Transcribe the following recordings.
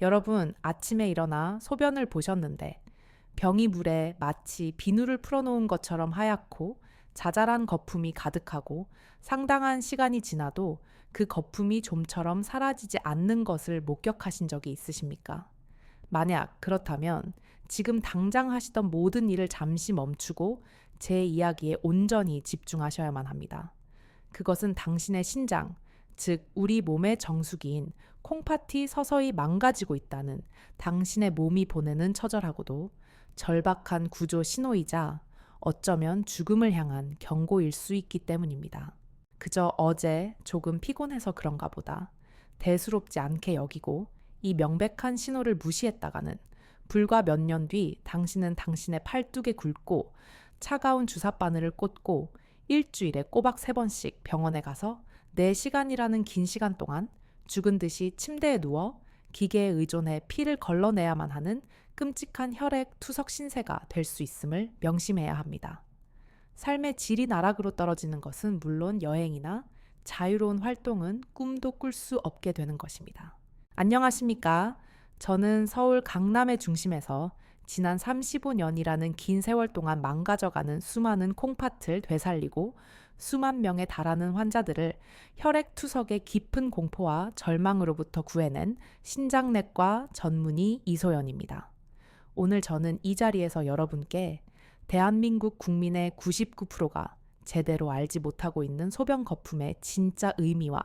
여러분, 아침에 일어나 소변을 보셨는데 병이 물에 마치 비누를 풀어놓은 것처럼 하얗고 자잘한 거품이 가득하고 상당한 시간이 지나도 그 거품이 좀처럼 사라지지 않는 것을 목격하신 적이 있으십니까? 만약 그렇다면 지금 당장 하시던 모든 일을 잠시 멈추고 제 이야기에 온전히 집중하셔야만 합니다. 그것은 당신의 신장, 즉 우리 몸의 정수기인 콩팥이 서서히 망가지고 있다는 당신의 몸이 보내는 처절하고도 절박한 구조 신호이자 어쩌면 죽음을 향한 경고일 수 있기 때문입니다. 그저 어제 조금 피곤해서 그런가 보다 대수롭지 않게 여기고 이 명백한 신호를 무시했다가는 불과 몇 년 뒤 당신은 당신의 팔뚝에 굴고 차가운 주사바늘을 꽂고 일주일에 꼬박 3번씩 병원에 가서 4시간이라는 긴 시간 동안 죽은 듯이 침대에 누워 기계에 의존해 피를 걸러내야만 하는 끔찍한 혈액 투석 신세가 될 수 있음을 명심해야 합니다. 삶의 질이 나락으로 떨어지는 것은 물론 여행이나 자유로운 활동은 꿈도 꿀 수 없게 되는 것입니다. 안녕하십니까? 저는 서울 강남의 중심에서 지난 35년이라는 긴 세월 동안 망가져가는 수많은 콩팥을 되살리고 수만 명에 달하는 환자들을 혈액 투석의 깊은 공포와 절망으로부터 구해낸 신장내과 전문의 이소연입니다. 오늘 저는 이 자리에서 여러분께 대한민국 국민의 99%가 제대로 알지 못하고 있는 소변 거품의 진짜 의미와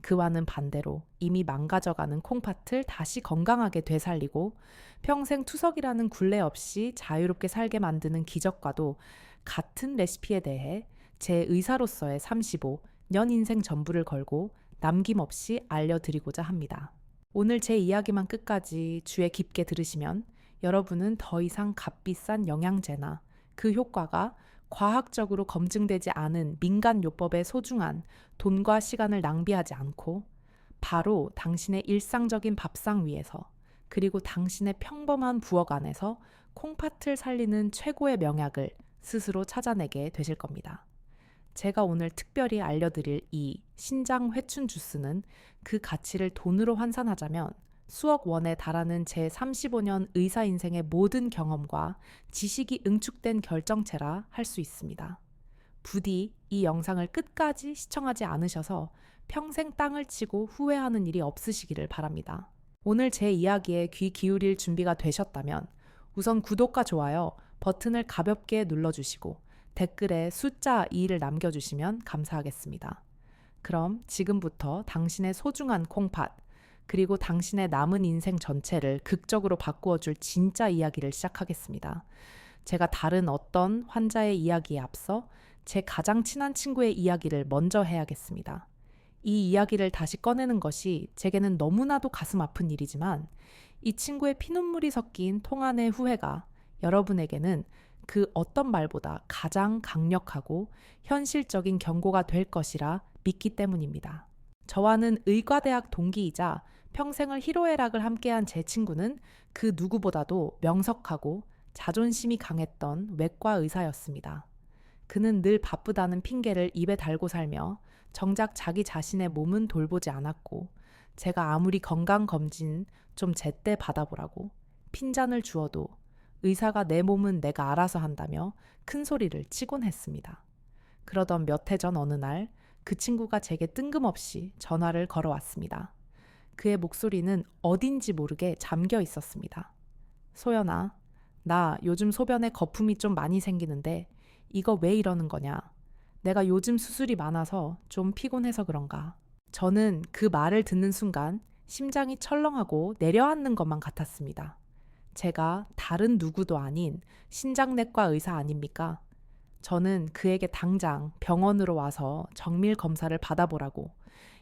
그와는 반대로 이미 망가져가는 콩팥을 다시 건강하게 되살리고 평생 투석이라는 굴레 없이 자유롭게 살게 만드는 기적과도 같은 레시피에 대해 제 의사로서의 35년 인생 전부를 걸고 남김없이 알려드리고자 합니다. 오늘 제 이야기만 끝까지 주의 깊게 들으시면 여러분은 더 이상 값비싼 영양제나 그 효과가 과학적으로 검증되지 않은 민간요법의 소중한 돈과 시간을 낭비하지 않고 바로 당신의 일상적인 밥상 위에서 그리고 당신의 평범한 부엌 안에서 콩팥을 살리는 최고의 명약을 스스로 찾아내게 되실 겁니다. 제가 오늘 특별히 알려드릴 이 신장 회춘 주스는 그 가치를 돈으로 환산하자면 수억 원에 달하는 제 35년 의사 인생의 모든 경험과 지식이 응축된 결정체라 할 수 있습니다. 부디 이 영상을 끝까지 시청하지 않으셔서 평생 땅을 치고 후회하는 일이 없으시기를 바랍니다. 오늘 제 이야기에 귀 기울일 준비가 되셨다면 우선 구독과 좋아요 버튼을 가볍게 눌러주시고 댓글에 숫자 2를 남겨주시면 감사하겠습니다. 그럼 지금부터 당신의 소중한 콩팥 그리고 당신의 남은 인생 전체를 극적으로 바꾸어줄 진짜 이야기를 시작하겠습니다. 제가 다른 어떤 환자의 이야기에 앞서 제 가장 친한 친구의 이야기를 먼저 해야겠습니다. 이 이야기를 다시 꺼내는 것이 제게는 너무나도 가슴 아픈 일이지만 이 친구의 피눈물이 섞인 통안의 후회가 여러분에게는 그 어떤 말보다 가장 강력하고 현실적인 경고가 될 것이라 믿기 때문입니다. 저와는 의과대학 동기이자 평생을 희로애락을 함께한 제 친구는 그 누구보다도 명석하고 자존심이 강했던 외과 의사였습니다. 그는 늘 바쁘다는 핑계를 입에 달고 살며 정작 자기 자신의 몸은 돌보지 않았고 제가 아무리 건강검진 좀 제때 받아보라고 핀잔을 주어도 의사가 내 몸은 내가 알아서 한다며 큰 소리를 치곤 했습니다. 그러던 몇 해 전 어느 날 그 친구가 제게 뜬금없이 전화를 걸어왔습니다. 그의 목소리는 어딘지 모르게 잠겨 있었습니다. 소연아, 나 요즘 소변에 거품이 좀 많이 생기는데 이거 왜 이러는 거냐? 내가 요즘 수술이 많아서 좀 피곤해서 그런가? 저는 그 말을 듣는 순간 심장이 철렁하고 내려앉는 것만 같았습니다. 제가 다른 누구도 아닌 신장내과 의사 아닙니까? 저는 그에게 당장 병원으로 와서 정밀 검사를 받아보라고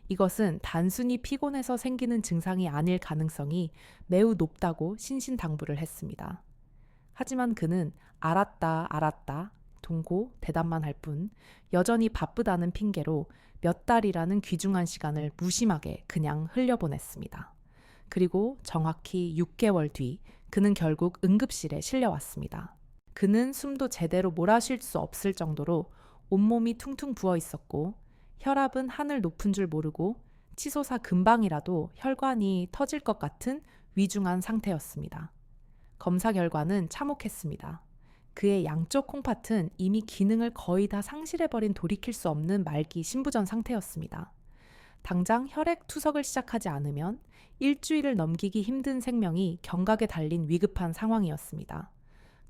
이것은 단순히 피곤해서 생기는 증상이 아닐 가능성이 매우 높다고 신신당부를 했습니다. 하지만 그는 알았다 동고 대답만 할 뿐 여전히 바쁘다는 핑계로 몇 달이라는 귀중한 시간을 무심하게 그냥 흘려보냈습니다. 그리고 정확히 6개월 뒤 그는 결국 응급실에 실려왔습니다. 그는 숨도 제대로 몰아쉴 수 없을 정도로 온몸이 퉁퉁 부어 있었고 혈압은 하늘 높은 줄 모르고 치솟아 금방이라도 혈관이 터질 것 같은 위중한 상태였습니다. 검사 결과는 참혹했습니다. 그의 양쪽 콩팥은 이미 기능을 거의 다 상실해버린 돌이킬 수 없는 말기 신부전 상태였습니다. 당장 혈액 투석을 시작하지 않으면 일주일을 넘기기 힘든 생명이 경각에 달린 위급한 상황이었습니다.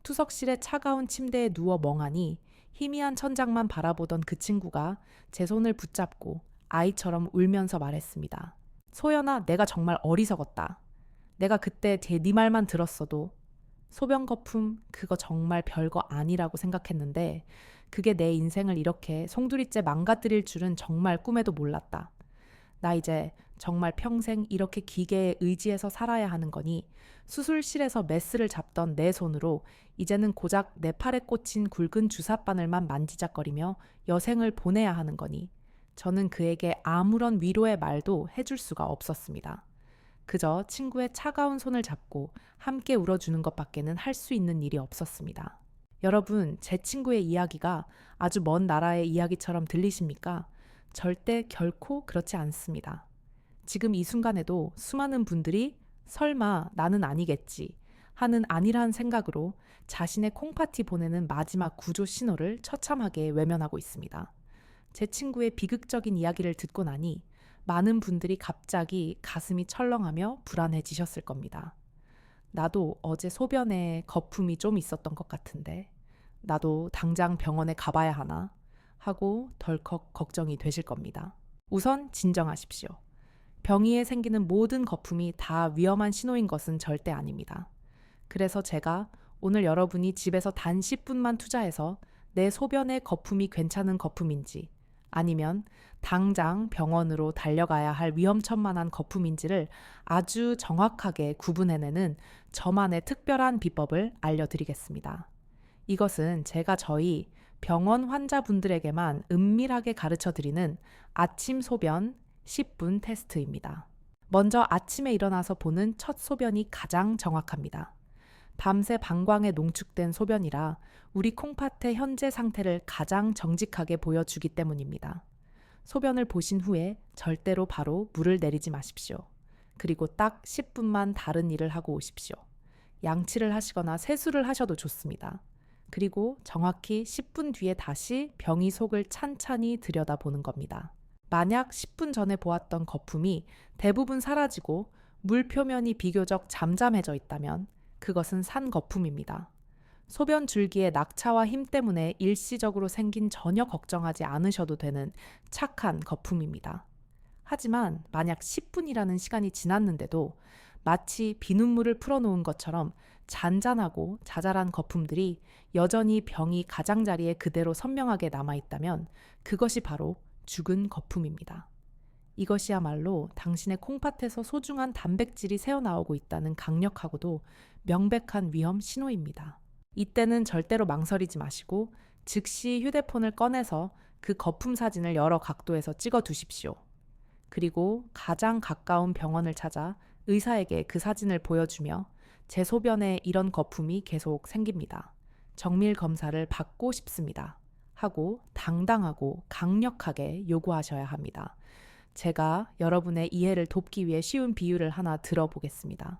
투석실의 차가운 침대에 누워 멍하니 희미한 천장만 바라보던 그 친구가 제 손을 붙잡고 아이처럼 울면서 말했습니다. 소연아, 내가 정말 어리석었다. 내가 그때 네 말만 들었어도 소변 거품 그거 정말 별거 아니라고 생각했는데 그게 내 인생을 이렇게 송두리째 망가뜨릴 줄은 정말 꿈에도 몰랐다. 나 이제 정말 평생 이렇게 기계에 의지해서 살아야 하는 거니 수술실에서 메스를 잡던 내 손으로 이제는 고작 내 팔에 꽂힌 굵은 주사바늘만 만지작거리며 여생을 보내야 하는 거니 저는 그에게 아무런 위로의 말도 해줄 수가 없었습니다. 그저 친구의 차가운 손을 잡고 함께 울어주는 것밖에는 할 수 있는 일이 없었습니다. 여러분, 제 친구의 이야기가 아주 먼 나라의 이야기처럼 들리십니까? 절대 결코 그렇지 않습니다. 지금 이 순간에도 수많은 분들이 설마 나는 아니겠지 하는 안일한 생각으로 자신의 콩팥이 보내는 마지막 구조 신호를 처참하게 외면하고 있습니다. 제 친구의 비극적인 이야기를 듣고 나니 많은 분들이 갑자기 가슴이 철렁하며 불안해지셨을 겁니다. 나도 어제 소변에 거품이 좀 있었던 것 같은데 나도 당장 병원에 가봐야 하나 하고 덜컥 걱정이 되실 겁니다. 우선 진정하십시오. 병이에 생기는 모든 거품이 다 위험한 신호인 것은 절대 아닙니다. 그래서 제가 오늘 여러분이 집에서 단 10분만 투자해서 내 소변의 거품이 괜찮은 거품인지 아니면 당장 병원으로 달려가야 할 위험천만한 거품인지를 아주 정확하게 구분해내는 저만의 특별한 비법을 알려드리겠습니다. 이것은 제가 저희 병원 환자분들에게만 은밀하게 가르쳐드리는 아침 소변 10분 테스트입니다. 먼저 아침에 일어나서 보는 첫 소변이 가장 정확합니다. 밤새 방광에 농축된 소변이라 우리 콩팥의 현재 상태를 가장 정직하게 보여주기 때문입니다. 소변을 보신 후에 절대로 바로 물을 내리지 마십시오. 그리고 딱 10분만 다른 일을 하고 오십시오. 양치를 하시거나 세수를 하셔도 좋습니다. 그리고 정확히 10분 뒤에 다시 병이 속을 찬찬히 들여다보는 겁니다. 만약 10분 전에 보았던 거품이 대부분 사라지고 물 표면이 비교적 잠잠해져 있다면 그것은 산 거품입니다. 소변 줄기의 낙차와 힘 때문에 일시적으로 생긴 전혀 걱정하지 않으셔도 되는 착한 거품입니다. 하지만 만약 10분이라는 시간이 지났는데도 마치 비눗물을 풀어놓은 것처럼 잔잔하고 자잘한 거품들이 여전히 병이 가장자리에 그대로 선명하게 남아있다면 그것이 바로 죽은 거품입니다. 이것이야말로 당신의 콩팥에서 소중한 단백질이 새어나오고 있다는 강력하고도 명백한 위험 신호입니다. 이때는 절대로 망설이지 마시고 즉시 휴대폰을 꺼내서 그 거품 사진을 여러 각도에서 찍어 두십시오. 그리고 가장 가까운 병원을 찾아 의사에게 그 사진을 보여주며 제 소변에 이런 거품이 계속 생깁니다. 정밀 검사를 받고 싶습니다. 하고 당당하고 강력하게 요구하셔야 합니다. 제가 여러분의 이해를 돕기 위해 쉬운 비유를 하나 들어보겠습니다.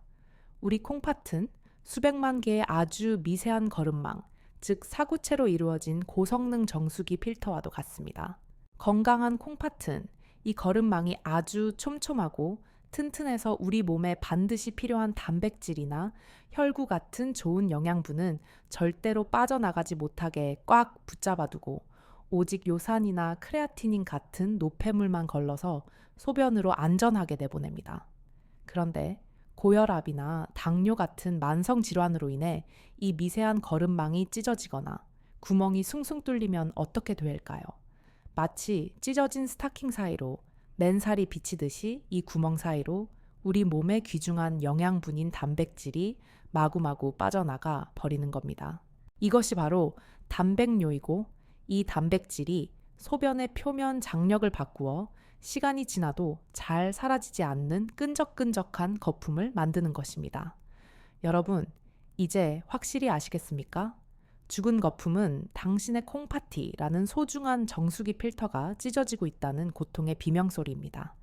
우리 콩팥은 수백만 개의 아주 미세한 거름망, 즉 사구체로 이루어진 고성능 정수기 필터와도 같습니다. 건강한 콩팥은 이 거름망이 아주 촘촘하고 튼튼해서 우리 몸에 반드시 필요한 단백질이나 혈구 같은 좋은 영양분은 절대로 빠져나가지 못하게 꽉 붙잡아두고 오직 요산이나 크레아티닌 같은 노폐물만 걸러서 소변으로 안전하게 내보냅니다. 그런데 고혈압이나 당뇨 같은 만성 질환으로 인해 이 미세한 거름망이 찢어지거나 구멍이 숭숭 뚫리면 어떻게 될까요? 마치 찢어진 스타킹 사이로 맨살이 비치듯이 이 구멍 사이로 우리 몸에 귀중한 영양분인 단백질이 마구마구 빠져나가 버리는 겁니다. 이것이 바로 단백뇨이고 이 단백질이 소변의 표면 장력을 바꾸어 시간이 지나도 잘 사라지지 않는 끈적끈적한 거품을 만드는 것입니다. 여러분, 이제 확실히 아시겠습니까? 죽은 거품은 당신의 콩팥이라는 소중한 정수기 필터가 찢어지고 있다는 고통의 비명소리입니다.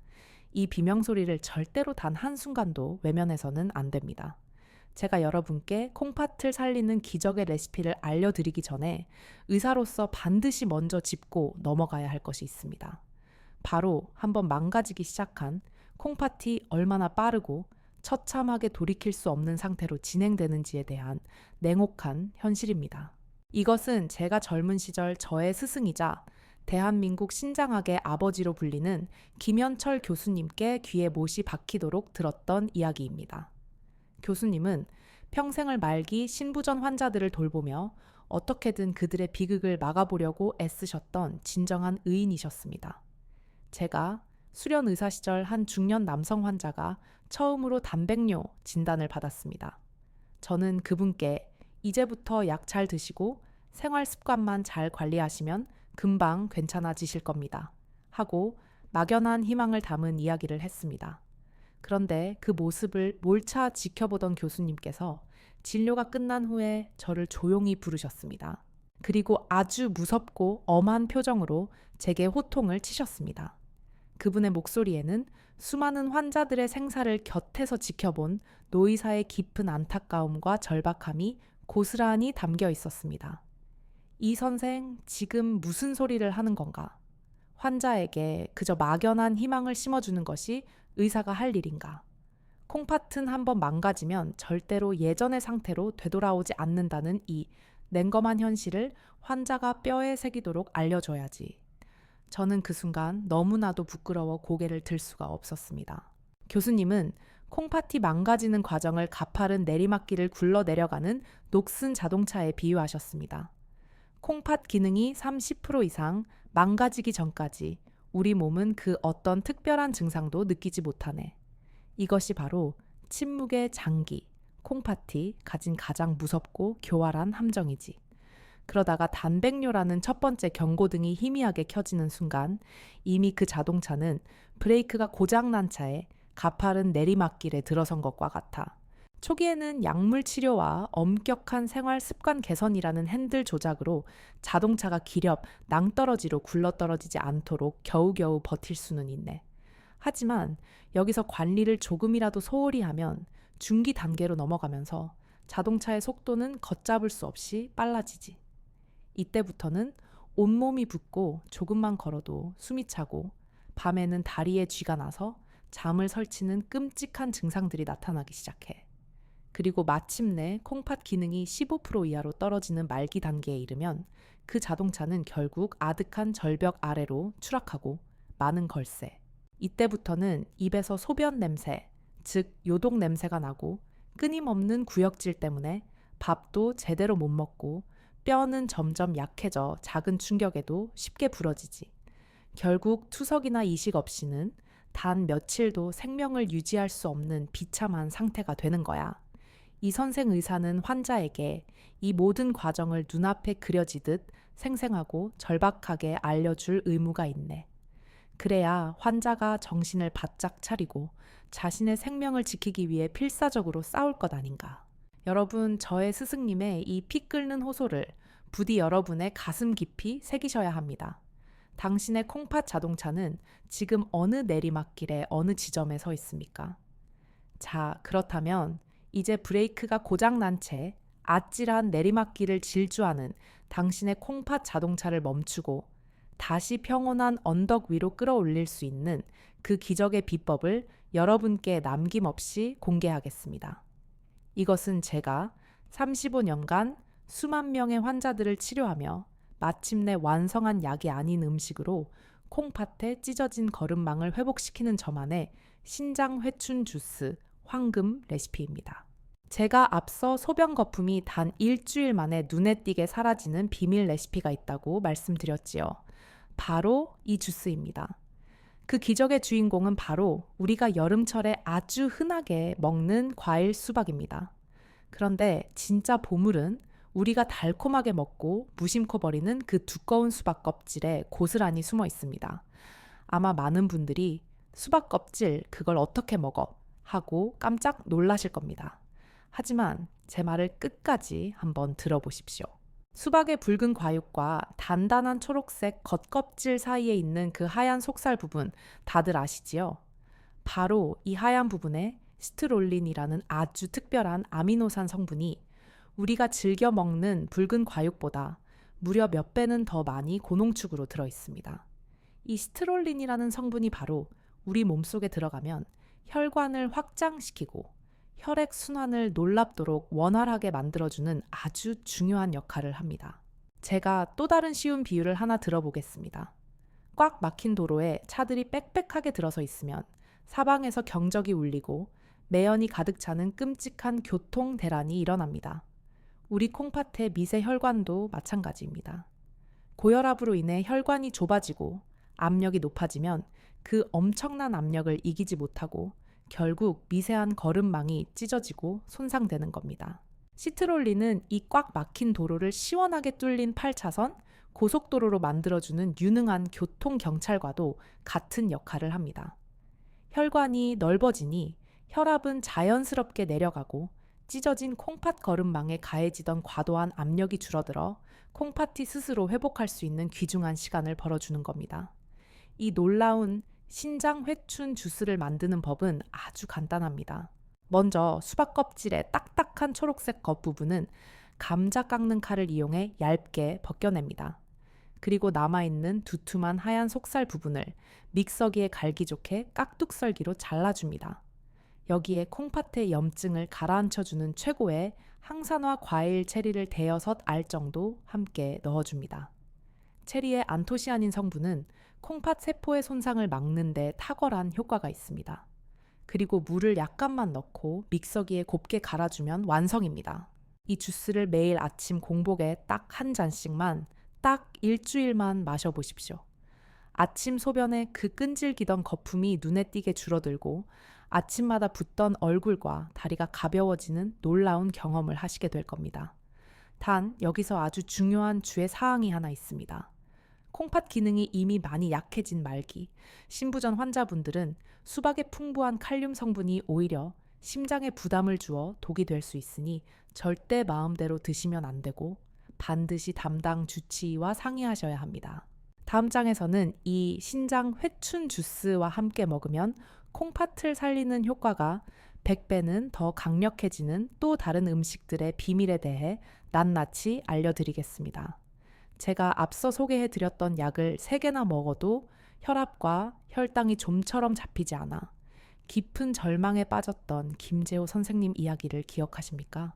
이 비명소리를 절대로 단 한순간도 외면해서는 안 됩니다. 제가 여러분께 콩팥을 살리는 기적의 레시피를 알려드리기 전에 의사로서 반드시 먼저 짚고 넘어가야 할 것이 있습니다. 바로 한번 망가지기 시작한 콩팥이 얼마나 빠르고 처참하게 돌이킬 수 없는 상태로 진행되는지에 대한 냉혹한 현실입니다. 이것은 제가 젊은 시절 저의 스승이자 대한민국 신장학의 아버지로 불리는 김현철 교수님께 귀에 못이 박히도록 들었던 이야기입니다. 교수님은 평생을 말기 신부전 환자들을 돌보며 어떻게든 그들의 비극을 막아보려고 애쓰셨던 진정한 의인이셨습니다. 제가 수련 의사 시절 한 중년 남성 환자가 처음으로 단백뇨 진단을 받았습니다. 저는 그분께 이제부터 약 잘 드시고 생활 습관만 잘 관리하시면 금방 괜찮아지실 겁니다. 하고 막연한 희망을 담은 이야기를 했습니다. 그런데 그 모습을 몰차 지켜보던 교수님께서 진료가 끝난 후에 저를 조용히 부르셨습니다. 그리고 아주 무섭고 엄한 표정으로 제게 호통을 치셨습니다. 그분의 목소리에는 수많은 환자들의 생사를 곁에서 지켜본 노의사의 깊은 안타까움과 절박함이 고스란히 담겨 있었습니다. 이 선생, 지금 무슨 소리를 하는 건가? 환자에게 그저 막연한 희망을 심어주는 것이 의사가 할 일인가? 콩팥은 한번 망가지면 절대로 예전의 상태로 되돌아오지 않는다는 이 냉검한 현실을 환자가 뼈에 새기도록 알려줘야지. 저는 그 순간 너무나도 부끄러워 고개를 들 수가 없었습니다. 교수님은 콩팥이 망가지는 과정을 가파른 내리막길을 굴러 내려가는 녹슨 자동차에 비유하셨습니다. 콩팥 기능이 30% 이상 망가지기 전까지 우리 몸은 그 어떤 특별한 증상도 느끼지 못하네. 이것이 바로 침묵의 장기, 콩팥이 가진 가장 무섭고 교활한 함정이지. 그러다가 단백뇨라는 첫 번째 경고등이 희미하게 켜지는 순간 이미 그 자동차는 브레이크가 고장난 차에 가파른 내리막길에 들어선 것과 같아. 초기에는 약물 치료와 엄격한 생활 습관 개선이라는 핸들 조작으로 자동차가 기렵 낭떠러지로 굴러떨어지지 않도록 겨우겨우 버틸 수는 있네. 하지만 여기서 관리를 조금이라도 소홀히 하면 중기 단계로 넘어가면서 자동차의 속도는 걷잡을 수 없이 빨라지지. 이때부터는 온몸이 붓고 조금만 걸어도 숨이 차고 밤에는 다리에 쥐가 나서 잠을 설치는 끔찍한 증상들이 나타나기 시작해. 그리고 마침내 콩팥 기능이 15% 이하로 떨어지는 말기 단계에 이르면 그 자동차는 결국 아득한 절벽 아래로 추락하고 마는 걸세. 이때부터는 입에서 소변 냄새, 즉 요독 냄새가 나고 끊임없는 구역질 때문에 밥도 제대로 못 먹고 뼈는 점점 약해져 작은 충격에도 쉽게 부러지지. 결국 투석이나 이식 없이는 단 며칠도 생명을 유지할 수 없는 비참한 상태가 되는 거야. 이 선생 의사는 환자에게 이 모든 과정을 눈앞에 그려지듯 생생하고 절박하게 알려줄 의무가 있네. 그래야 환자가 정신을 바짝 차리고 자신의 생명을 지키기 위해 필사적으로 싸울 것 아닌가. 여러분, 저의 스승님의 이 피 끓는 호소를 부디 여러분의 가슴 깊이 새기셔야 합니다. 당신의 콩팥 자동차는 지금 어느 내리막길의 어느 지점에 서 있습니까? 자, 그렇다면 이제 브레이크가 고장난 채 아찔한 내리막길을 질주하는 당신의 콩팥 자동차를 멈추고 다시 평온한 언덕 위로 끌어올릴 수 있는 그 기적의 비법을 여러분께 남김없이 공개하겠습니다. 이것은 제가 35년간 수만 명의 환자들을 치료하며 마침내 완성한 약이 아닌 음식으로 콩팥에 찢어진 거름망을 회복시키는 저만의 신장 회춘 주스 황금 레시피입니다. 제가 앞서 소변 거품이 단 일주일 만에 눈에 띄게 사라지는 비밀 레시피가 있다고 말씀드렸지요. 바로 이 주스입니다. 그 기적의 주인공은 바로 우리가 여름철에 아주 흔하게 먹는 과일 수박입니다. 그런데 진짜 보물은 우리가 달콤하게 먹고 무심코 버리는 그 두꺼운 수박 껍질에 고스란히 숨어 있습니다. 아마 많은 분들이 수박 껍질 그걸 어떻게 먹어? 하고 깜짝 놀라실 겁니다. 하지만 제 말을 끝까지 한번 들어보십시오. 수박의 붉은 과육과 단단한 초록색 겉껍질 사이에 있는 그 하얀 속살 부분 다들 아시지요? 바로 이 하얀 부분에 시트롤린이라는 아주 특별한 아미노산 성분이 우리가 즐겨 먹는 붉은 과육보다 무려 몇 배는 더 많이 고농축으로 들어 있습니다. 이 시트롤린이라는 성분이 바로 우리 몸속에 들어가면 혈관을 확장시키고 혈액 순환을 놀랍도록 원활하게 만들어주는 아주 중요한 역할을 합니다. 제가 또 다른 쉬운 비유를 하나 들어보겠습니다. 꽉 막힌 도로에 차들이 빽빽하게 들어서 있으면 사방에서 경적이 울리고 매연이 가득 차는 끔찍한 교통 대란이 일어납니다. 우리 콩팥의 미세 혈관도 마찬가지입니다. 고혈압으로 인해 혈관이 좁아지고 압력이 높아지면 그 엄청난 압력을 이기지 못하고 결국 미세한 거름망이 찢어지고 손상되는 겁니다. 시트롤린은 이 꽉 막힌 도로를 시원하게 뚫린 8차선 고속도로로 만들어주는 유능한 교통경찰과도 같은 역할을 합니다. 혈관이 넓어지니 혈압은 자연스럽게 내려가고 찢어진 콩팥 거름망에 가해지던 과도한 압력이 줄어들어 콩팥이 스스로 회복할 수 있는 귀중한 시간을 벌어주는 겁니다. 이 놀라운 신장 회춘 주스를 만드는 법은 아주 간단합니다. 먼저 수박 껍질의 딱딱한 초록색 겉부분은 감자 깎는 칼을 이용해 얇게 벗겨냅니다. 그리고 남아있는 두툼한 하얀 속살 부분을 믹서기에 갈기 좋게 깍둑썰기로 잘라줍니다. 여기에 콩팥의 염증을 가라앉혀주는 최고의 항산화 과일 체리를 대여섯 알 정도 함께 넣어줍니다. 체리의 안토시아닌 성분은 콩팥 세포의 손상을 막는 데 탁월한 효과가 있습니다. 그리고 물을 약간만 넣고 믹서기에 곱게 갈아주면 완성입니다. 이 주스를 매일 아침 공복에 딱 한 잔씩만 딱 일주일만 마셔보십시오. 아침 소변에 그 끈질기던 거품이 눈에 띄게 줄어들고 아침마다 붓던 얼굴과 다리가 가벼워지는 놀라운 경험을 하시게 될 겁니다. 단 여기서 아주 중요한 주의 사항이 하나 있습니다. 콩팥 기능이 이미 많이 약해진 말기, 신부전 환자분들은 수박의 풍부한 칼륨 성분이 오히려 심장에 부담을 주어 독이 될 수 있으니 절대 마음대로 드시면 안 되고 반드시 담당 주치의와 상의하셔야 합니다. 다음 장에서는 이 신장 회춘 주스와 함께 먹으면 콩팥을 살리는 효과가 100배는 더 강력해지는 또 다른 음식들의 비밀에 대해 낱낱이 알려드리겠습니다. 제가 앞서 소개해드렸던 약을 3개나 먹어도 혈압과 혈당이 좀처럼 잡히지 않아 깊은 절망에 빠졌던 김재호 선생님 이야기를 기억하십니까?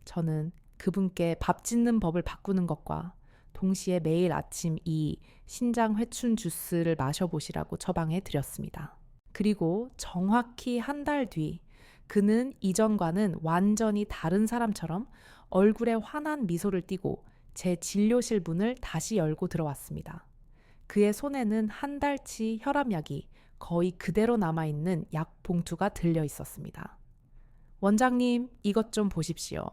저는 그분께 밥 짓는 법을 바꾸는 것과 동시에 매일 아침 이 신장 회춘 주스를 마셔보시라고 처방해 드렸습니다. 그리고 정확히 한 달 뒤 그는 이전과는 완전히 다른 사람처럼 얼굴에 환한 미소를 띠고 제 진료실 문을 다시 열고 들어왔습니다. 그의 손에는 한 달치 혈압약이 거의 그대로 남아있는 약 봉투가 들려 있었습니다. 원장님, 이것 좀 보십시오.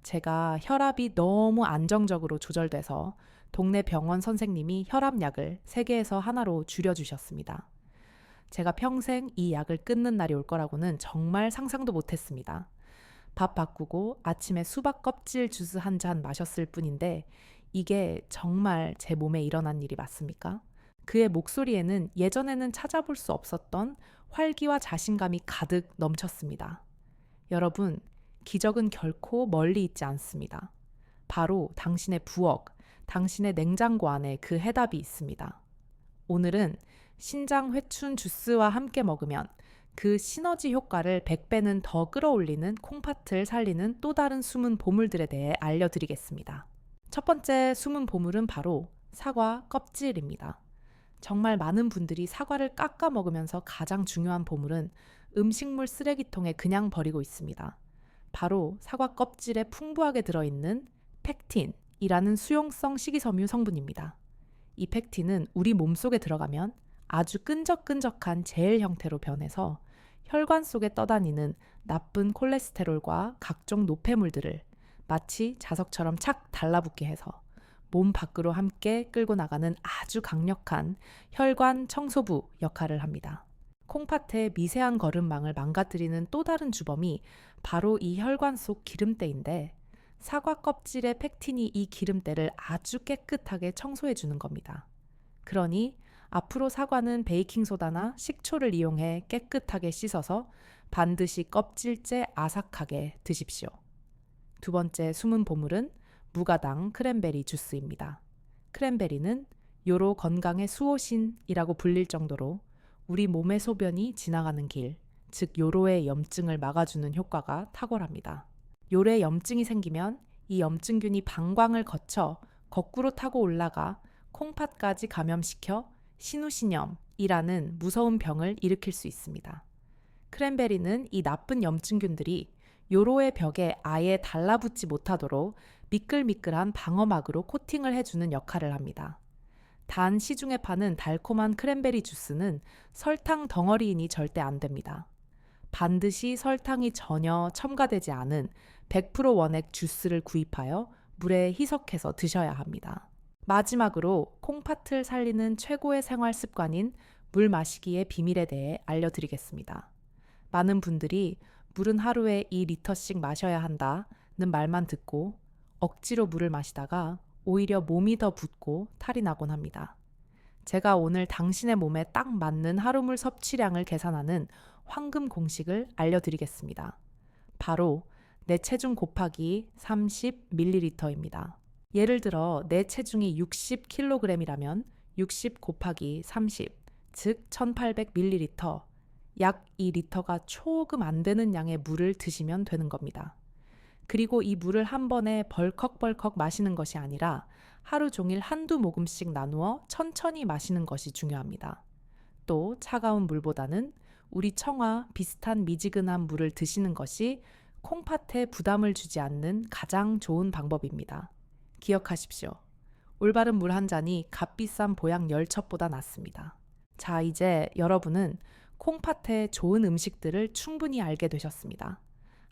제가 혈압이 너무 안정적으로 조절돼서 동네 병원 선생님이 혈압약을 3개에서 하나로 줄여주셨습니다. 제가 평생 이 약을 끊는 날이 올 거라고는 정말 상상도 못했습니다. 밥 바꾸고 아침에 수박 껍질 주스 한 잔 마셨을 뿐인데 이게 정말 제 몸에 일어난 일이 맞습니까? 그의 목소리에는 예전에는 찾아볼 수 없었던 활기와 자신감이 가득 넘쳤습니다. 여러분, 기적은 결코 멀리 있지 않습니다. 바로 당신의 부엌, 당신의 냉장고 안에 그 해답이 있습니다. 오늘은 신장 회춘 주스와 함께 먹으면 그 시너지 효과를 100배는 더 끌어올리는 콩팥을 살리는 또 다른 숨은 보물들에 대해 알려드리겠습니다. 첫 번째 숨은 보물은 바로 사과 껍질입니다. 정말 많은 분들이 사과를 깎아 먹으면서 가장 중요한 보물은 음식물 쓰레기통에 그냥 버리고 있습니다. 바로 사과 껍질에 풍부하게 들어있는 펙틴이라는 수용성 식이섬유 성분입니다. 이 펙틴은 우리 몸속에 들어가면 아주 끈적끈적한 젤 형태로 변해서 혈관 속에 떠다니는 나쁜 콜레스테롤과 각종 노폐물들을 마치 자석처럼 착 달라붙게 해서 몸 밖으로 함께 끌고 나가는 아주 강력한 혈관 청소부 역할을 합니다. 콩팥의 미세한 거름망을 망가뜨리는 또 다른 주범이 바로 이 혈관 속 기름때인데 사과 껍질의 펙틴이 이 기름때를 아주 깨끗하게 청소해 주는 겁니다. 그러니 앞으로 사과는 베이킹소다나 식초를 이용해 깨끗하게 씻어서 반드시 껍질째 아삭하게 드십시오. 두 번째 숨은 보물은 무가당 크랜베리 주스입니다. 크랜베리는 요로 건강의 수호신이라고 불릴 정도로 우리 몸의 소변이 지나가는 길, 즉 요로의 염증을 막아주는 효과가 탁월합니다. 요로에 염증이 생기면 이 염증균이 방광을 거쳐 거꾸로 타고 올라가 콩팥까지 감염시켜 신우신염이라는 무서운 병을 일으킬 수 있습니다. 크랜베리는 이 나쁜 염증균들이 요로의 벽에 아예 달라붙지 못하도록 미끌미끌한 방어막으로 코팅을 해주는 역할을 합니다. 단 시중에 파는 달콤한 크랜베리 주스는 설탕 덩어리이니 절대 안 됩니다. 반드시 설탕이 전혀 첨가되지 않은 100% 원액 주스를 구입하여 물에 희석해서 드셔야 합니다. 마지막으로 콩팥을 살리는 최고의 생활 습관인 물 마시기의 비밀에 대해 알려드리겠습니다. 많은 분들이 물은 하루에 2리터씩 마셔야 한다는 말만 듣고 억지로 물을 마시다가 오히려 몸이 더 붓고 탈이 나곤 합니다. 제가 오늘 당신의 몸에 딱 맞는 하루물 섭취량을 계산하는 황금 공식을 알려드리겠습니다. 바로 내 체중 곱하기 30ml입니다. 예를 들어 내 체중이 60kg이라면 60 곱하기 30, 즉 1800ml, 약 2리터가 조금 안 되는 양의 물을 드시면 되는 겁니다. 그리고 이 물을 한 번에 벌컥벌컥 마시는 것이 아니라 하루 종일 한두 모금씩 나누어 천천히 마시는 것이 중요합니다. 또 차가운 물보다는 우리 청아 비슷한 미지근한 물을 드시는 것이 콩팥에 부담을 주지 않는 가장 좋은 방법입니다. 기억하십시오. 올바른 물 한 잔이 값비싼 보약 10첩보다 낫습니다. 자, 이제 여러분은 콩팥의 좋은 음식들을 충분히 알게 되셨습니다.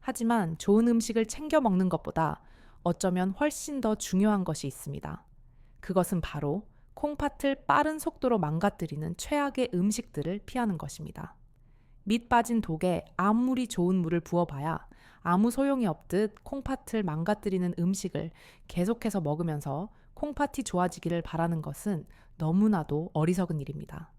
하지만 좋은 음식을 챙겨 먹는 것보다 어쩌면 훨씬 더 중요한 것이 있습니다. 그것은 바로 콩팥을 빠른 속도로 망가뜨리는 최악의 음식들을 피하는 것입니다. 밑 빠진 독에 아무리 좋은 물을 부어봐야 아무 소용이 없듯 콩팥을 망가뜨리는 음식을 계속해서 먹으면서 콩팥이 좋아지기를 바라는 것은 너무나도 어리석은 일입니다.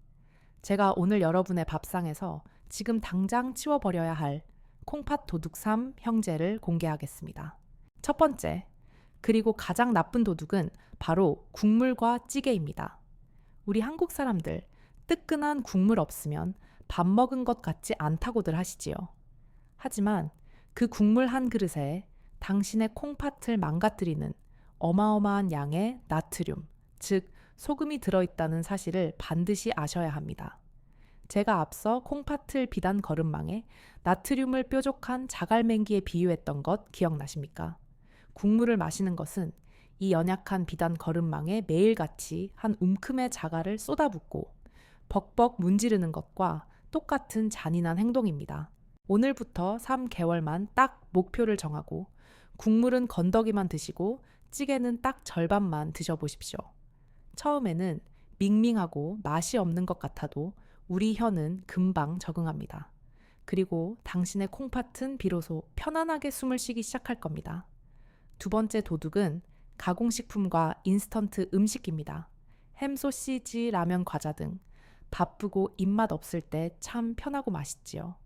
제가 오늘 여러분의 밥상에서 지금 당장 치워버려야 할 콩팥 도둑 3 형제를 공개하겠습니다. 첫 번째, 그리고 가장 나쁜 도둑은 바로 국물과 찌개입니다. 우리 한국 사람들 뜨끈한 국물 없으면 밥 먹은 것 같지 않다고들 하시지요. 하지만 그 국물 한 그릇에 당신의 콩팥을 망가뜨리는 어마어마한 양의 나트륨, 즉 소금이 들어있다는 사실을 반드시 아셔야 합니다. 제가 앞서 콩팥을 비단 거름망에 나트륨을 뾰족한 자갈맹기에 비유했던 것 기억나십니까? 국물을 마시는 것은 이 연약한 비단 거름망에 매일같이 한 움큼의 자갈을 쏟아붓고 벅벅 문지르는 것과 똑같은 잔인한 행동입니다. 오늘부터 3개월만 딱 목표를 정하고 국물은 건더기만 드시고 찌개는 딱 절반만 드셔보십시오. 처음에는 밍밍하고 맛이 없는 것 같아도 우리 혀는 금방 적응합니다. 그리고 당신의 콩팥은 비로소 편안하게 숨을 쉬기 시작할 겁니다. 두 번째 도둑은 가공식품과 인스턴트 음식입니다. 햄, 소시지, 라면, 과자 등 바쁘고 입맛 없을 때 참 편하고 맛있지요.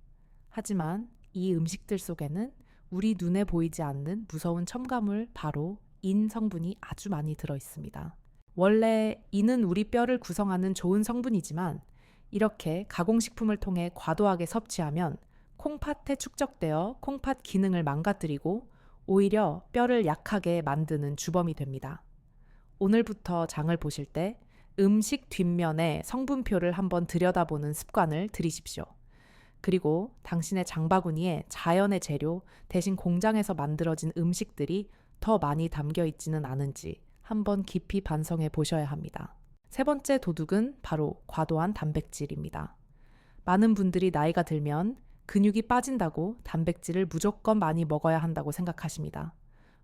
하지만 이 음식들 속에는 우리 눈에 보이지 않는 무서운 첨가물, 바로 인 성분이 아주 많이 들어 있습니다. 원래 인은 우리 뼈를 구성하는 좋은 성분이지만 이렇게 가공식품을 통해 과도하게 섭취하면 콩팥에 축적되어 콩팥 기능을 망가뜨리고 오히려 뼈를 약하게 만드는 주범이 됩니다. 오늘부터 장을 보실 때 음식 뒷면에 성분표를 한번 들여다보는 습관을 들이십시오. 그리고 당신의 장바구니에 자연의 재료 대신 공장에서 만들어진 음식들이 더 많이 담겨 있지는 않은지 한번 깊이 반성해 보셔야 합니다. 세 번째 도둑은 바로 과도한 단백질입니다. 많은 분들이 나이가 들면 근육이 빠진다고 단백질을 무조건 많이 먹어야 한다고 생각하십니다.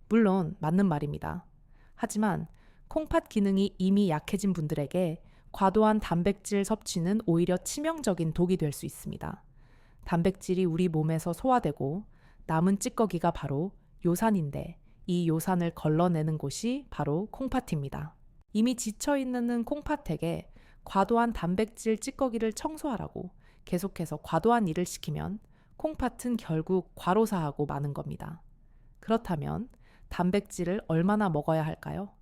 물론 맞는 말입니다. 하지만 콩팥 기능이 이미 약해진 분들에게 과도한 단백질 섭취는 오히려 치명적인 독이 될 수 있습니다. 단백질이 우리 몸에서 소화되고 남은 찌꺼기가 바로 요산인데 이 요산을 걸러내는 곳이 바로 콩팥입니다. 이미 지쳐있는 콩팥에게 과도한 단백질 찌꺼기를 청소하라고 계속해서 과도한 일을 시키면 콩팥은 결국 과로사하고 마는 겁니다. 그렇다면 단백질을 얼마나 먹어야 할까요?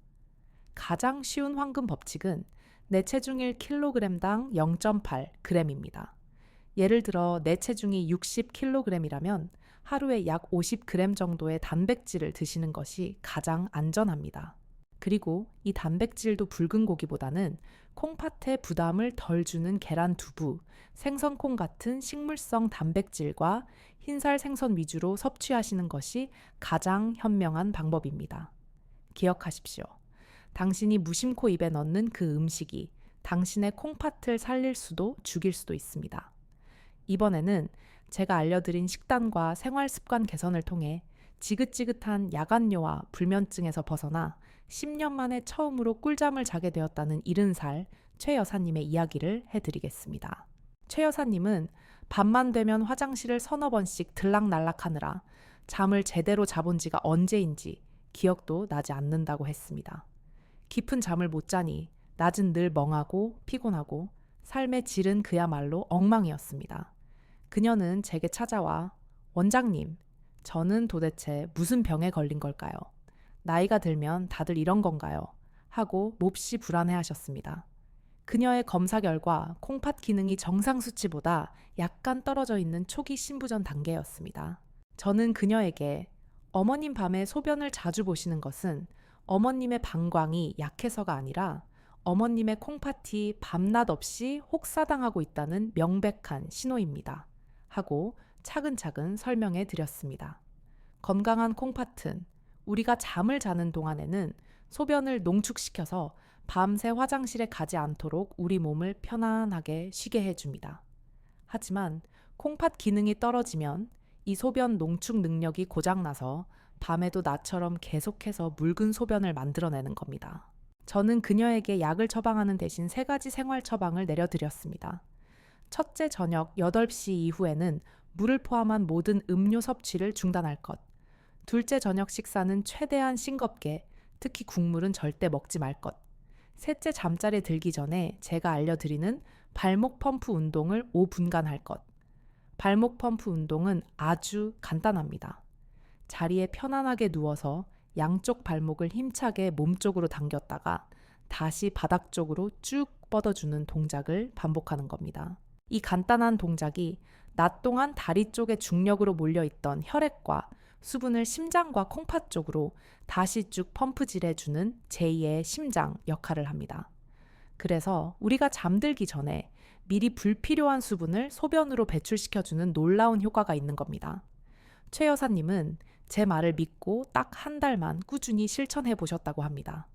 가장 쉬운 황금 법칙은 내 체중 1kg당 0.8g입니다. 예를 들어 내 체중이 60kg이라면 하루에 약 50g 정도의 단백질을 드시는 것이 가장 안전합니다. 그리고 이 단백질도 붉은 고기보다는 콩팥에 부담을 덜 주는 계란 두부, 생선콩 같은 식물성 단백질과 흰살 생선 위주로 섭취하시는 것이 가장 현명한 방법입니다. 기억하십시오. 당신이 무심코 입에 넣는 그 음식이 당신의 콩팥을 살릴 수도 죽일 수도 있습니다. 이번에는 제가 알려드린 식단과 생활 습관 개선을 통해 지긋지긋한 야간뇨와 불면증에서 벗어나 10년 만에 처음으로 꿀잠을 자게 되었다는 70살 최 여사님의 이야기를 해드리겠습니다. 최 여사님은 밤만 되면 화장실을 서너 번씩 들락날락하느라 잠을 제대로 자본 지가 언제인지 기억도 나지 않는다고 했습니다. 깊은 잠을 못 자니 낮은 늘 멍하고 피곤하고 삶의 질은 그야말로 엉망이었습니다. 그녀는 제게 찾아와 원장님, 저는 도대체 무슨 병에 걸린 걸까요? 나이가 들면 다들 이런 건가요? 하고 몹시 불안해하셨습니다. 그녀의 검사 결과 콩팥 기능이 정상 수치보다 약간 떨어져 있는 초기 신부전 단계였습니다. 저는 그녀에게 어머님 밤에 소변을 자주 보시는 것은 어머님의 방광이 약해서가 아니라 어머님의 콩팥이 밤낮 없이 혹사당하고 있다는 명백한 신호입니다. 하고 차근차근 설명해 드렸습니다. 건강한 콩팥은 우리가 잠을 자는 동안에는 소변을 농축시켜서 밤새 화장실에 가지 않도록 우리 몸을 편안하게 쉬게 해줍니다. 하지만 콩팥 기능이 떨어지면 이 소변 농축 능력이 고장나서 밤에도 나처럼 계속해서 묽은 소변을 만들어내는 겁니다. 저는 그녀에게 약을 처방하는 대신 3가지 생활 처방을 내려드렸습니다. 첫째, 저녁 8시 이후에는 물을 포함한 모든 음료 섭취를 중단할 것. 둘째, 저녁 식사는 최대한 싱겁게, 특히 국물은 절대 먹지 말 것. 셋째, 잠자리에 들기 전에 제가 알려드리는 발목 펌프 운동을 5분간 할 것. 발목 펌프 운동은 아주 간단합니다. 자리에 편안하게 누워서 양쪽 발목을 힘차게 몸쪽으로 당겼다가 다시 바닥 쪽으로 쭉 뻗어주는 동작을 반복하는 겁니다. 이 간단한 동작이 낮 동안 다리 쪽에 중력으로 몰려있던 혈액과 수분을 심장과 콩팥 쪽으로 다시 쭉 펌프질해주는 제2의 심장 역할을 합니다. 그래서 우리가 잠들기 전에 미리 불필요한 수분을 소변으로 배출시켜주는 놀라운 효과가 있는 겁니다. 최 여사님은 제 말을 믿고 딱 1달만 꾸준히 실천해 보셨다고 합니다.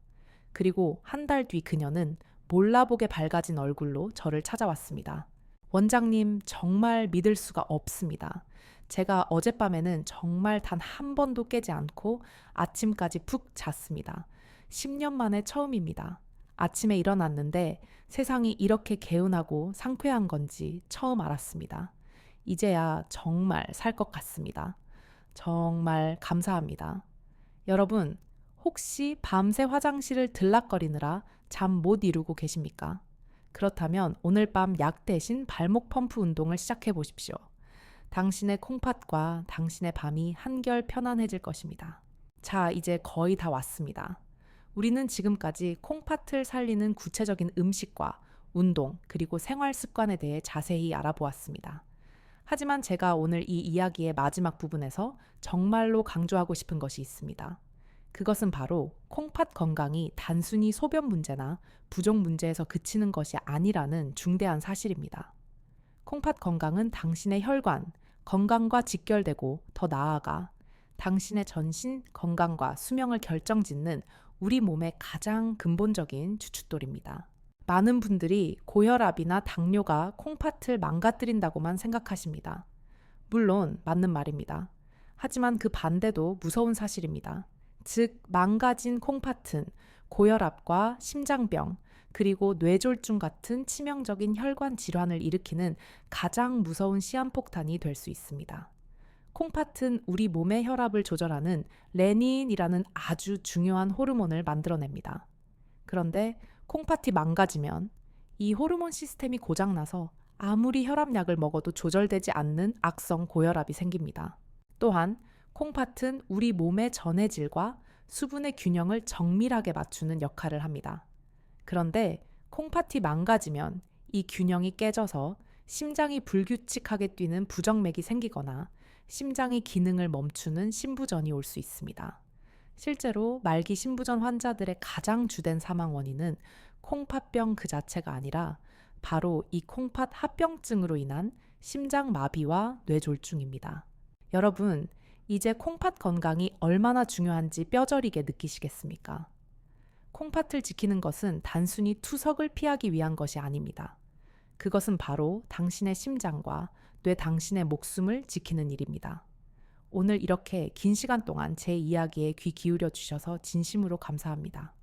그리고 1달 뒤 그녀는 몰라보게 밝아진 얼굴로 저를 찾아왔습니다. 원장님, 정말 믿을 수가 없습니다. 제가 어젯밤에는 정말 단 한 번도 깨지 않고 아침까지 푹 잤습니다. 10년 만에 처음입니다. 아침에 일어났는데 세상이 이렇게 개운하고 상쾌한 건지 처음 알았습니다. 이제야 정말 살 것 같습니다. 정말 감사합니다. 여러분, 혹시 밤새 화장실을 들락거리느라 잠 못 이루고 계십니까? 그렇다면 오늘 밤 약 대신 발목 펌프 운동을 시작해 보십시오. 당신의 콩팥과 당신의 밤이 한결 편안해질 것입니다. 자, 이제 거의 다 왔습니다. 우리는 지금까지 콩팥을 살리는 구체적인 음식과 운동, 그리고 생활 습관에 대해 자세히 알아보았습니다. 하지만 제가 오늘 이 이야기의 마지막 부분에서 정말로 강조하고 싶은 것이 있습니다. 그것은 바로 콩팥 건강이 단순히 소변 문제나 부종 문제에서 그치는 것이 아니라는 중대한 사실입니다. 콩팥 건강은 당신의 혈관, 건강과 직결되고 더 나아가 당신의 전신 건강과 수명을 결정짓는 우리 몸의 가장 근본적인 주춧돌입니다. 많은 분들이 고혈압이나 당뇨가 콩팥을 망가뜨린다고만 생각하십니다. 물론 맞는 말입니다. 하지만 그 반대도 무서운 사실입니다. 즉, 망가진 콩팥은 고혈압과 심장병, 그리고 뇌졸중 같은 치명적인 혈관 질환을 일으키는 가장 무서운 시한폭탄이 될 수 있습니다. 콩팥은 우리 몸의 혈압을 조절하는 레닌이라는 아주 중요한 호르몬을 만들어냅니다. 그런데 콩팥이 망가지면 이 호르몬 시스템이 고장나서 아무리 혈압약을 먹어도 조절되지 않는 악성 고혈압이 생깁니다. 또한 콩팥은 우리 몸의 전해질과 수분의 균형을 정밀하게 맞추는 역할을 합니다. 그런데 콩팥이 망가지면 이 균형이 깨져서 심장이 불규칙하게 뛰는 부정맥이 생기거나 심장의 기능을 멈추는 심부전이 올 수 있습니다. 실제로 말기 심부전 환자들의 가장 주된 사망 원인은 콩팥병 그 자체가 아니라 바로 이 콩팥 합병증으로 인한 심장 마비와 뇌졸중입니다. 여러분, 이제 콩팥 건강이 얼마나 중요한지 뼈저리게 느끼시겠습니까? 콩팥을 지키는 것은 단순히 투석을 피하기 위한 것이 아닙니다. 그것은 바로 당신의 심장과 당신의 목숨을 지키는 일입니다. 오늘 이렇게 긴 시간 동안 제 이야기에 귀 기울여 주셔서 진심으로 감사합니다.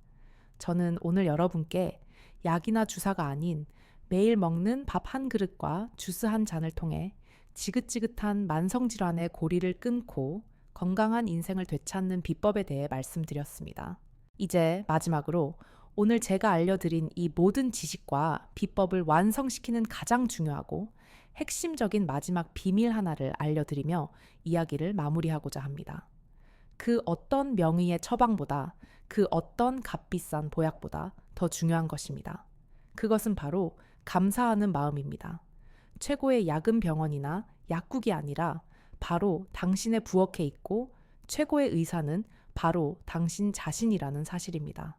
저는 오늘 여러분께 약이나 주사가 아닌 매일 먹는 밥 한 그릇과 주스 한 잔을 통해 지긋지긋한 만성질환의 고리를 끊고 건강한 인생을 되찾는 비법에 대해 말씀드렸습니다. 이제 마지막으로 오늘 제가 알려드린 이 모든 지식과 비법을 완성시키는 가장 중요하고 핵심적인 마지막 비밀 하나를 알려드리며 이야기를 마무리하고자 합니다. 그 어떤 명의의 처방보다 그 어떤 값비싼 보약보다 더 중요한 것입니다. 그것은 바로 감사하는 마음입니다. 최고의 약은 병원이나 약국이 아니라 바로 당신의 부엌에 있고 최고의 의사는 바로 당신 자신이라는 사실입니다.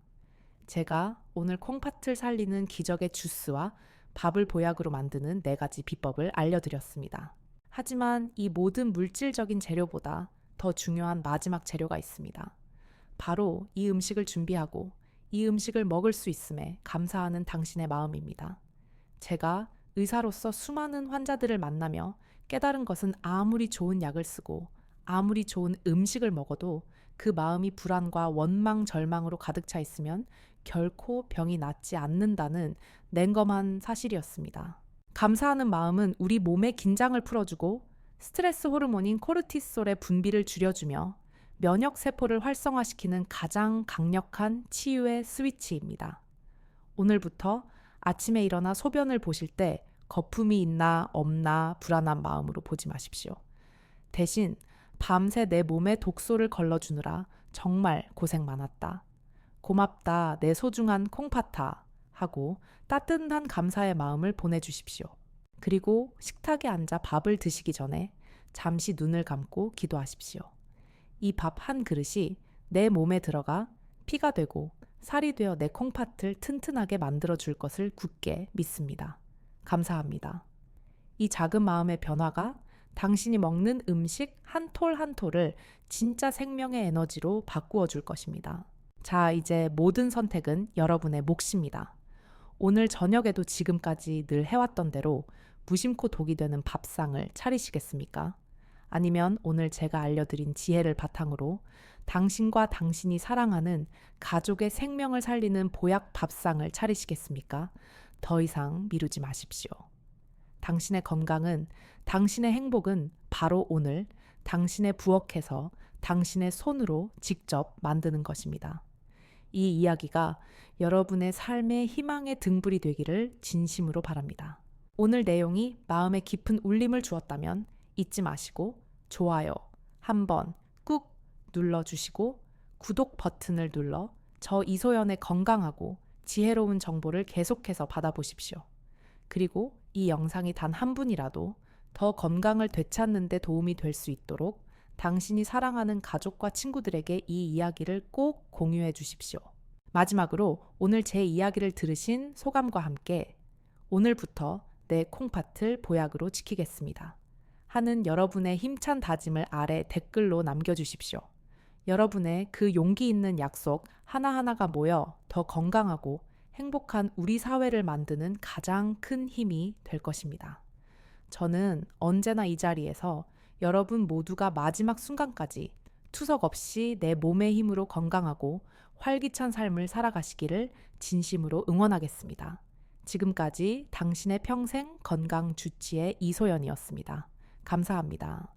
제가 오늘 콩팥을 살리는 기적의 주스와 밥을 보약으로 만드는 4가지 비법을 알려드렸습니다. 하지만 이 모든 물질적인 재료보다 더 중요한 마지막 재료가 있습니다. 바로 이 음식을 준비하고 이 음식을 먹을 수 있음에 감사하는 당신의 마음입니다. 제가 의사로서 수많은 환자들을 만나며 깨달은 것은 아무리 좋은 약을 쓰고 아무리 좋은 음식을 먹어도 그 마음이 불안과 원망, 절망으로 가득 차 있으면 결코 병이 낫지 않는다는 냉검한 사실이었습니다. 감사하는 마음은 우리 몸의 긴장을 풀어주고 스트레스 호르몬인 코르티솔의 분비를 줄여주며 면역 세포를 활성화시키는 가장 강력한 치유의 스위치입니다. 오늘부터 아침에 일어나 소변을 보실 때 거품이 있나 없나 불안한 마음으로 보지 마십시오. 대신 밤새 내 몸에 독소를 걸러주느라 정말 고생 많았다. 고맙다 내 소중한 콩팥아 하고 따뜻한 감사의 마음을 보내주십시오. 그리고 식탁에 앉아 밥을 드시기 전에 잠시 눈을 감고 기도하십시오. 이 밥 한 그릇이 내 몸에 들어가 피가 되고 살이 되어 내 콩팥을 튼튼하게 만들어줄 것을 굳게 믿습니다. 감사합니다. 이 작은 마음의 변화가 당신이 먹는 음식 한 톨 한 톨을 진짜 생명의 에너지로 바꾸어 줄 것입니다. 자, 이제 모든 선택은 여러분의 몫입니다. 오늘 저녁에도 지금까지 늘 해왔던 대로 무심코 독이 되는 밥상을 차리시겠습니까? 아니면 오늘 제가 알려드린 지혜를 바탕으로 당신과 당신이 사랑하는 가족의 생명을 살리는 보약 밥상을 차리시겠습니까? 더 이상 미루지 마십시오. 당신의 건강은, 당신의 행복은 바로 오늘 당신의 부엌에서 당신의 손으로 직접 만드는 것입니다. 이 이야기가 여러분의 삶의 희망의 등불이 되기를 진심으로 바랍니다. 오늘 내용이 마음에 깊은 울림을 주었다면 잊지 마시고 좋아요 한번 꾹 눌러주시고 구독 버튼을 눌러 저 이소연의 건강하고 지혜로운 정보를 계속해서 받아보십시오. 그리고 이 영상이 단 한 분이라도 더 건강을 되찾는 데 도움이 될 수 있도록 당신이 사랑하는 가족과 친구들에게 이 이야기를 꼭 공유해 주십시오. 마지막으로 오늘 제 이야기를 들으신 소감과 함께 오늘부터 내 콩팥을 보약으로 지키겠습니다 하는 여러분의 힘찬 다짐을 아래 댓글로 남겨주십시오. 여러분의 그 용기 있는 약속 하나하나가 모여 더 건강하고 행복한 우리 사회를 만드는 가장 큰 힘이 될 것입니다. 저는 언제나 이 자리에서 여러분 모두가 마지막 순간까지 투석 없이 내 몸의 힘으로 건강하고 활기찬 삶을 살아가시기를 진심으로 응원하겠습니다. 지금까지 당신의 평생 건강 주치의 이소연이었습니다. 감사합니다.